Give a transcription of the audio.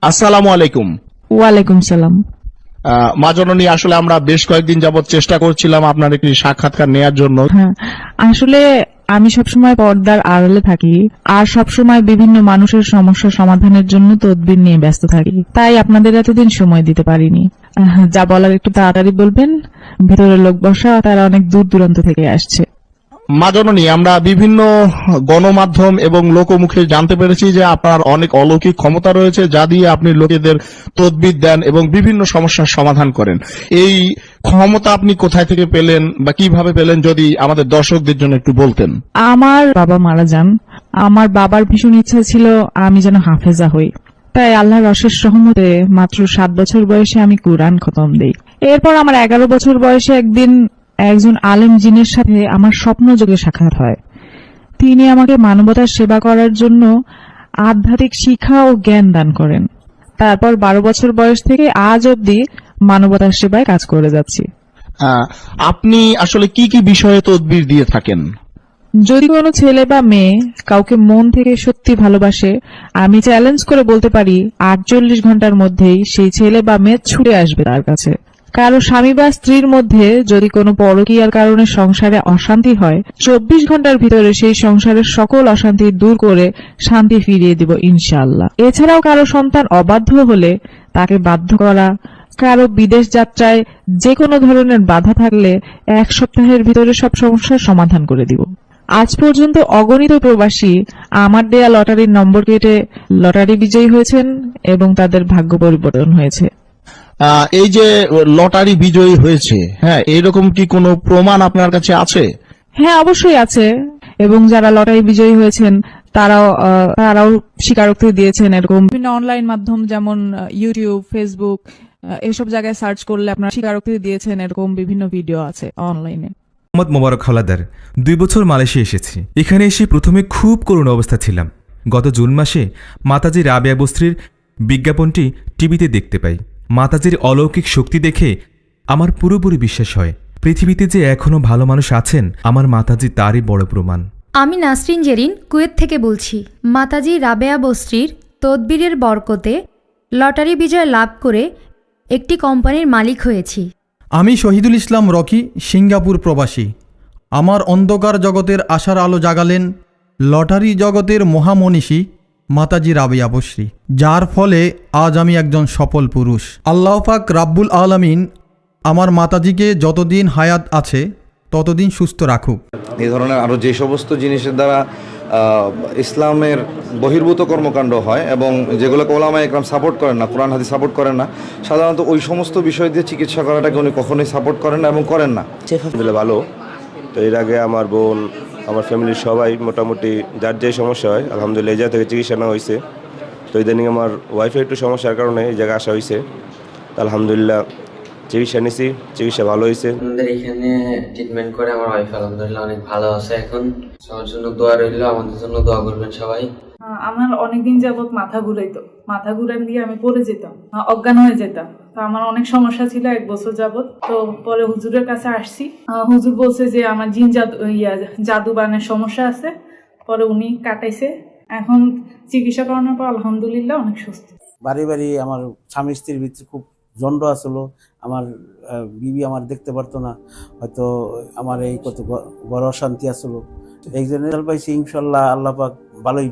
আসসালামু আলাইকুম। ওয়ালাইকুম সালাম। মা জননী, আসলে আমরা বেশ কয়েকদিন যাবৎ চেষ্টা করছিলাম আপনার একটি সাক্ষাৎকার নেয়ার জন্য। হ্যাঁ, আসলে আমি সবসময় পর্দার আড়ালে থাকি আর সবসময় বিভিন্ন মানুষের সমস্যা সমাধানের জন্য তদবির নিয়ে ব্যস্ত থাকি, তাই আপনাদের এতদিন সময় দিতে পারিনি। যা বলার একটু তাড়াতাড়ি বলবেন, ভিতরে লোক বসা, তারা অনেক দূর দূরান্ত থেকে আসছে। মা জননী, আমরা বিভিন্ন গণমাধ্যম এবং লোকমুখে জানতে পেরেছি যে আপনার অনেক অলৌকিক ক্ষমতা রয়েছে, যা দিয়ে আপনি লোকেদের তদবির দেন এবং বিভিন্ন সমস্যার সমাধান করেন। এই ক্ষমতা আপনি কোথায় থেকে পেলেন বা কিভাবে পেলেন, যদি আমাদের দর্শকদের জন্য একটু বলতেন। আমার বাবা মারা যান। আমার বাবার ভীষণ ইচ্ছা ছিল আমি যেন হাফেজা হই, তাই আল্লাহর অশেষ রহমতে মাত্র 7 বছর বয়সে আমি কুরআন খতম দেই। এরপর আমার 11 বছর বয়সে একদিন একজন আলেম জিনের সাথে আমার স্বপ্নযোগে সাক্ষাৎ হয়। তিনি আমাকে মানবতার সেবা করার জন্য আধ্যাত্মিক শিক্ষা ও জ্ঞান দান করেন। তারপর 12 বছর বয়স থেকে আজ অবধি মানবতার সেবায় কাজ করে যাচ্ছি। আপনি আসলে কি কি বিষয়ে তদবির দিয়ে থাকেন? যদি কোনো ছেলে বা মেয়ে কাউকে মন থেকে সত্যি ভালোবাসে, আমি চ্যালেঞ্জ করে বলতে পারি 48 ঘন্টার মধ্যেই সেই ছেলে বা মেয়ে ছুটে আসবে তার কাছে। কারো স্বামী বা স্ত্রীর মধ্যে যদি কোনো পরকীয়ার কারণে সংসারে অশান্তি হয়, 24 ঘন্টার ভিতরে সেই সংসারের সকল অশান্তি দূর করে শান্তি ফিরিয়ে দিব ইনশাআল্লাহ। এছাড়াও কারো সন্তান অবাধ্য হলে তাকে বাধ্য করা, কারো বিদেশ যাত্রায় যে কোনো ধরনের বাধা থাকলে 1 সপ্তাহের ভিতরে সব সমস্যার সমাধান করে দিব। আজ পর্যন্ত অগণিত প্রবাসী আমার দেয়া লটারির নম্বর কেটে লটারি বিজয়ী হয়েছেন এবং তাদের ভাগ্য পরিবর্তন হয়েছে। এই যে লটারি বিজয়ী হয়েছে, হ্যাঁ, এরকম কি কোনো প্রমাণ আপনার কাছে আছে? হ্যাঁ, অবশ্যই আছে। এবং যারা লটারি বিজয়ী হয়েছেন তারাও স্বীকারোক্তি দিয়েছেন। এরকম বিভিন্ন অনলাইন মাধ্যম যেমন ইউটিউব, ফেসবুক, এসব জায়গায় সার্চ করলে আপনারা স্বীকারোক্তি দিয়েছেন, এরকম বিভিন্ন ভিডিও আছে অনলাইনে। মোহাম্মদ মোবারক হাওলাদার, 2 বছর মালয়েশিয়া এসেছি। এখানে এসে প্রথমে খুব করুণ অবস্থা ছিলাম। গত জুন মাসে মাতাজি রাবেয়া বস্ত্রীর বিজ্ঞাপনটি টিভিতে দেখতে পাই। মাতাজির অলৌকিক শক্তি দেখে আমার পুরোপুরি বিশ্বাস হয় পৃথিবীতে যে এখনো ভালো মানুষ আছেন, আমার মাতাজি তারই বড় প্রমাণ। আমি নাসরিন জেরিন, কুয়েত থেকে বলছি। মাতাজি রাবেয়া বস্ত্রীর তদবিরের বরকতে লটারি বিজয় লাভ করে একটি কোম্পানির মালিক হয়েছি। আমি শহীদুল ইসলাম রকি, সিঙ্গাপুর প্রবাসী। আমার অন্ধকার জগতের আশার আলো জাগালেন লটারি জগতের মহামনীষী মাতাজি রাবেয়া বস্ত্রী, যার ফলে আজ আমি একজন সফল পুরুষ। আল্লাহ পাক রাব্বুল আলামিন আমার মাতাজিকে যতদিন হায়াত আছে ততদিন সুস্থ রাখুক। এই ধরনের আরও যে সমস্ত জিনিসের দ্বারা ইসলামের বহির্ভূত কর্মকাণ্ড হয় এবং যেগুলোকে ওলামা একরাম সাপোর্ট করেন না, কোরআন হাদিস সাপোর্ট করেন না, সাধারণত ওই সমস্ত বিষয় দিয়ে চিকিৎসা করাটাকে উনি কখনোই সাপোর্ট করেন না এবং করেন না। ভালো। তো এর আগে আমার বোন, আমার ফ্যামিলির সবাই মোটামুটি যার যে সমস্যা হয় আলহামদুলিল্লাহ এই জায়গা থেকে চিকিৎসা নেওয়া হয়েছে। তো ইদানিং আমার ওয়াইফের একটু সমস্যার কারণে এই জায়গায় আসা হয়েছে। আলহামদুলিল্লাহ চিকিৎসা নিছি, চিকিৎসা ভালো হয়েছে। আমাদের এখানে ট্রিটমেন্ট করে আমার ওয়াইফ আলহামদুলিল্লাহ অনেক ভালো আছে এখন। সবার জন্য দোয়া রইল, আমাদের জন্য দোয়া করবেন সবাই। আমার অনেকদিন যাবত মাথা ঘুরাইতো, মাথা ঘুরান দিয়ে আমি পড়ে যেতাম, অজ্ঞান হয়ে যেতাম। তো আমার অনেক সমস্যা ছিল 1 বছর যাবত। তো পরে হুজুরের কাছে আসছি, হুজুর বলছে যে আমার জিন জাদু বানের সমস্যা আছে। পরে উনি কাটাইছে, এখন চিকিৎসা করানোর পর আলহামদুলিল্লাহ অনেক সুস্থ। বাড়ি বাড়ি আমার স্বামী স্ত্রীর ভিতরে খুব জন্ড আসলো। আমার বিবি আমার দেখতে পারতো না, হয়তো আমার এই কত বড় অশান্তি আসলো। এই জন্য পাইছি ইনশাল্লাহ আল্লাহ পাক ভালোই